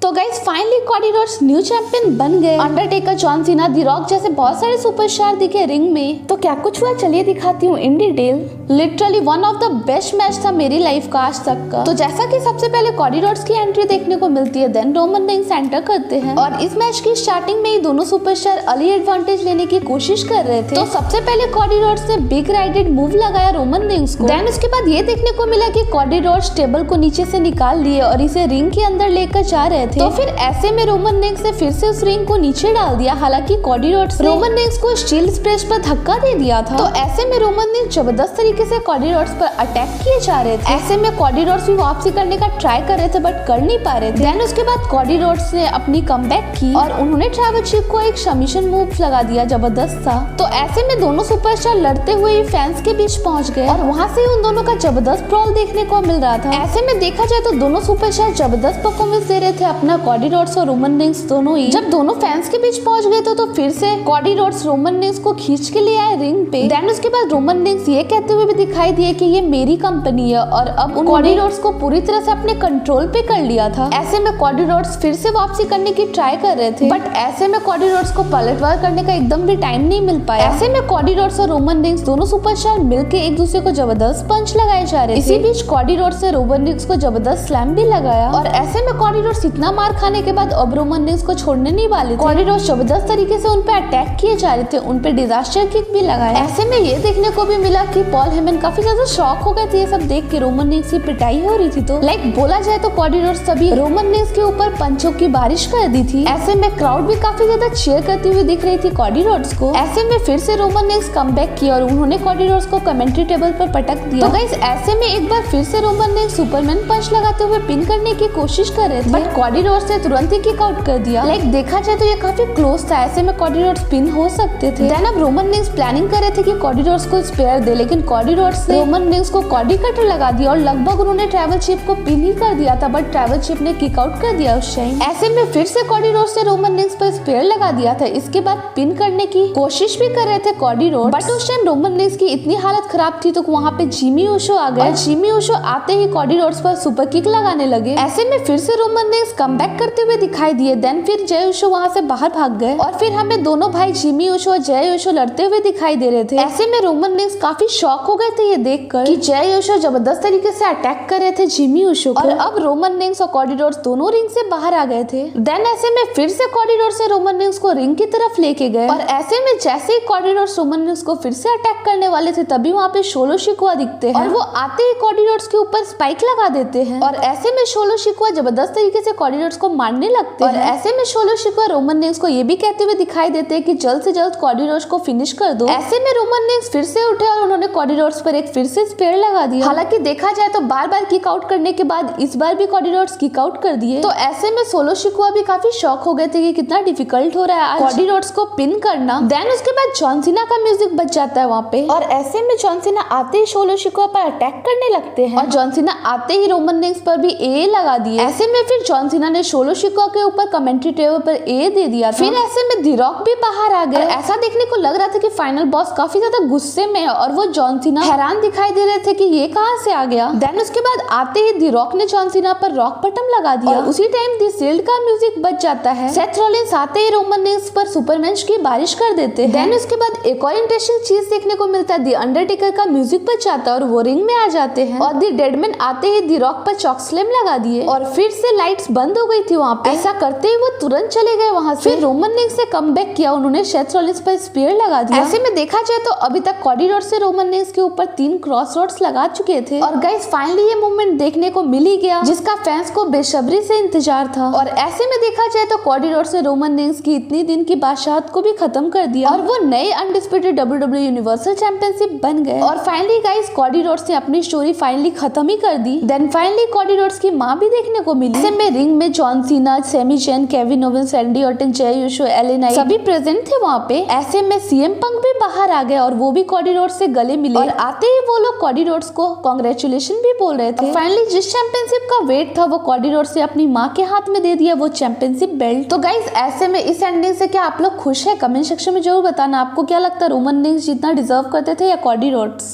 तो guys finally Cody Rhodes new champion बन गए। अंडरटेकर, जॉन सीना, दी रॉक जैसे बहुत सारे सुपरस्टार दिखे रिंग में। तो क्या कुछ हुआ चलिए दिखाती हूँ in detail. Literally one of the best match था मेरी लाइफ का आज तक का। तो जैसा कि सबसे पहले कॉडी रोड्स की एंट्री देखने को मिलती है, देन रोमन रिंग्स एंटर करते हैं और इस मैच की स्टार्टिंग में ही दोनों सुपरस्टार अर्ली एडवांटेज लेने की कोशिश कर रहे थे। तो सबसे पहले कॉडी रोड्स ने बिग राइडेड मूव लगाया रोमन रिंग्स को। देन उसके बाद ये देखने को मिला कि कॉडी रोड्स टेबल को नीचे से निकाल लिए और इसे रिंग के अंदर लेकर जा रहे थे। तो फिर ऐसे में रोमन रिंग्स ने फिर से उस रिंग को नीचे डाल दिया। हालांकि कॉडी रोड्स रोमन रिंग्स को स्टील स्प्रेस पर धक्का दे दिया था। तो ऐसे में रोमन रिंग्स जबरदस्त तरीके से कॉडी रोड्स पर अटैक किए जा रहे थे। ऐसे में कॉडी रोड्स भी वापसी करने का ट्राई कर रहे थे बट कर नहीं पा रहे थे। देन उसके बाद कॉडी रोड्स ने अपनी कमबैक की और उन्होंने ट्राइबल चीफ को एक सबमिशन मूव लगा दिया, जबरदस्त था। तो ऐसे में दोनों सुपरस्टार लड़ते हुए फैंस के बीच पहुंच गए और वहां से उन दोनों का जबरदस्त ब्रॉल देखने को मिल रहा था। ऐसे में देखा जाए तो दोनों सुपरस्टार जबरदस्त परफॉर्मेंस दे रहे थे अपना, कॉडी रोड्स और रोमन रिंग्स दोनों ही। जब दोनों फैंस के बीच पहुंच गए तो फिर से कॉडी रोड्स रोमन रिंग्स को खींच के ले आए रिंग पे। देन उसके बाद रोमन रिंग्स ये कहते हुए भी दिखाई दिए कि ये मेरी कंपनी है और अब उन कॉडी रोड्स को पूरी तरह से अपने कंट्रोल पे कर लिया था। ऐसे में कॉडी रोड्स फिर से वापसी करने की ट्राई कर रहे थे बट ऐसे में कॉडी रोड्स को पलटवार करने का एकदम भी टाइम नहीं मिल पाया। ऐसे में कॉडी रोड्स और रोमन रिंग्स दोनों सुपरस्टार मिलकर एक दूसरे को जबरदस्त पंच लगाए जा रहे थे। इसी बीच कॉडी रोड्स ने रोमन रिंग्स को जबरदस्त स्लैम भी लगाया और ऐसे में कॉडी रोड्स इतना मार खाने के बाद अब रोमन रिंग्स को छोड़ने नहीं वाले थे। कॉडी रोड्स जबरदस्त तरीके से उन पे अटैक किए जा रहे थे, उन पे डिजास्टर किक भी लगाया। ऐसे में ये देखने को भी मिला कि पॉल हेमन काफी ज्यादा शॉक हो गए थे ये सब देख के, रोमन रिंग्स की पिटाई हो रही थी। तो बोला जाए तो कॉडी रोड्स सभी रोमन रिंग्स के ऊपर पंचों की बारिश कर दी थी। ऐसे में क्राउड भी काफी ज्यादा चीयर करती हुई दिख रही थी कॉडी रोड्स को। ऐसे में फिर से रोमन रिंग्स कमबैक किया और उन्होंने कॉडी रोड्स को कमेंट्री टेबल पर पटक दिया। तो गाइस ऐसे में एक बार फिर से रोमन रिंग्स सुपरमैन पंच लगाते हुए पिन करने की कोशिश कर रहे थे बट कॉडी रोड्स ने तुरंत ही किक आउट कर दिया। देखा जाए तो ये काफी क्लोज था, ऐसे में कॉडी रोड्स पिन हो सकते थे। देन अब रोमन रिंग्स प्लानिंग कर रहे थे कि कॉडी रोड्स को स्पेयर दे, लेकिन कॉडी रोड्स ने रोमन रिंग्स को कॉडी कटर लगा दिया और लगभग उन्होंने ट्राइबल चीफ को पिन ही कर दिया था बट ट्राइबल चीफ ने किक आउट कर दिया उस टाइम। ऐसे में फिर से कॉडी रोड्स ने रोमन रिंग्स पर स्पेयर लगा दिया था। इसके बाद पिन करने की कोशिश भी कर रहे थे कॉडी रोड्स बट उस टाइम रोमन रिंग्स की इतनी हालत खराब थी तो वहाँ पे जिमी ऊशो आ गए। जिमी ऊशो आते ही कॉडी रोड्स पर सुपर किक लगाने लगे। ऐसे में फिर से रोमन रिंग्स कमबैक करते हुए दिखाई दिए। देन फिर जय ऊशो वहाँ से बाहर भाग गए और फिर हमें दोनों भाई जिमी ऊशो और जय ऊशो लड़ते हुए दिखाई दे रहे थे। ऐसे में रोमन रिंग्स काफी शॉक हो गए थे ये देखकर कि जय ऊशो जबरदस्त तरीके से अटैक कर रहे थे जिमी ऊशो को और अब रोमन रिंग्स और कॉडी रोड्स दोनों रिंग से बाहर आ गए थे। देन ऐसे में फिर से कॉडी रोड्स से रोमन रिंग्स को रिंग की तरफ लेके गए और ऐसे में जैसे ही कॉडी रोड्स रोमन रिंग्स को फिर से अटैक करने वाले थे तभी वहाँ पे शोलो शिकवा दिखते हैं और वो आते ही कॉडी रोड्स के ऊपर स्पाइक लगा देते हैं और ऐसे में शोलो शिकवा जबरदस्त तरीके से कॉडी रोड्स को मारने लगते हैं और ऐसे में शोलो शिकवा रोमन रिंग्स को ये भी कहते हुए दिखाई देते हैं कि जल्द से जल्द कॉडी रोड्स को फिनिश कर दो। ऐसे में रोमन रिंग्स फिर से उठे और उन्होंने कॉडी रोड्स पर एक फिर से स्पेयर लगा दिया। हालांकि देखा जाए तो बार बार किक आउट करने के बाद इस बार भी कॉडी रोड्स किक आउट कर दिए। तो ऐसे में सोलो शिकवा भी काफी शॉक हो गए थे कि कितना डिफिकल्ट हो रहा है कॉडी रोड्स को पिन करना। देन उसके बाद जॉन सीना का म्यूजिक बज जाता है वहाँ पे और ऐसे में जॉन सीना आते ही सोलो शिकवा पर अटैक करने लगते हैं और जॉन सीना आते ही रोमन रिंग्स पर भी ए लगा दिए। ऐसे में फिर जॉन सीना ने सोलो शिकवा के ऊपर कमेंट्री टेबल पर ए दे दिया। फिर ऐसे में दी रॉक भी बाहर आ गए। ऐसा देखने को लग रहा था कि फाइनल बॉस काफी ज्यादा गुस्से में है और वो जॉन सीना हैरान दिखाई दे रहे थे कि ये कहाँ से आ गया। देन उसके बाद आते ही दी रॉक ने जॉन सीना पर रॉक बटम लगा दिया और उसी टाइम दी शील्ड का म्यूजिक बज जाता है। सेथ रॉलिंस आते ही रोमन रिंग्स पर सुपरमैन की बारिश कर देते हैं। देन उसके बाद एक और इंटरेस्टिंग चीज देखने को मिलता है, दी अंडरटेकर का म्यूजिक बज जाता है और वो रिंग में आ जाते हैं और दी डेडमैन आते ही दी रॉक पर चॉक स्लैम लगा दिए और फिर से लाइट्स बंद हो गई थी वहाँ पे। ऐसा करते ही वो तुरंत चले गए वहाँ से। फिर रोमन रिंग्स से कमबैक किया, उन्होंने सेथ रॉलिंस पर स्पीयर लगा दिया। ऐसे में देखा जाए तो अभी तक कॉडी रोड्स से रोमन रिंग्स के ऊपर 3 क्रॉस रोड्स लगा चुके थे और गाइस फाइनली ये मूवमेंट देखने को मिल ही गया जिसका फैंस को बेसब्री से इंतजार था। और ऐसे में देखा जाए तो कॉडी रोड्स ने रोमन रिंग्स की इतनी दिन की बादशाहत को भी खत्म कर दिया और वो नए अनडिस्प्यूटेड WWE यूनिवर्सल चैंपियनशिप बन गए। और फाइनली गाइस कॉडी रोड्स ने अपनी स्टोरी फाइनली खत्म ही कर दी। देन फाइनली कॉडी रोड्स की माँ भी देखने को मिली। ऐसे में रिंग में John Cena, Sami Zayn, Kevin Owens, Randy Orton, Jey Uso, LA Knight सभी प्रेजेंट थे वहाँ पे। ऐसे में सीएम पंक भी बाहर आ गए और वो भी कॉडी रोड्स से गले मिले और आते ही वो लोग कॉडी रोड्स को कांग्रेचुलेशन भी बोल रहे थे। फाइनली जिस चैंपियनशिप का वेट था वो कॉडी रोड्स से अपनी माँ के हाथ में दे दिया वो चैंपियनशिप बेल्ट। तो गाइस ऐसे में इस एंडिंग से क्या आप लोग खुश है? कमेंट सेक्शन में जरूर बताना आपको क्या लगता है, रोमन रिंग्स जितना डिजर्व करते थे या कॉडी रोड्स।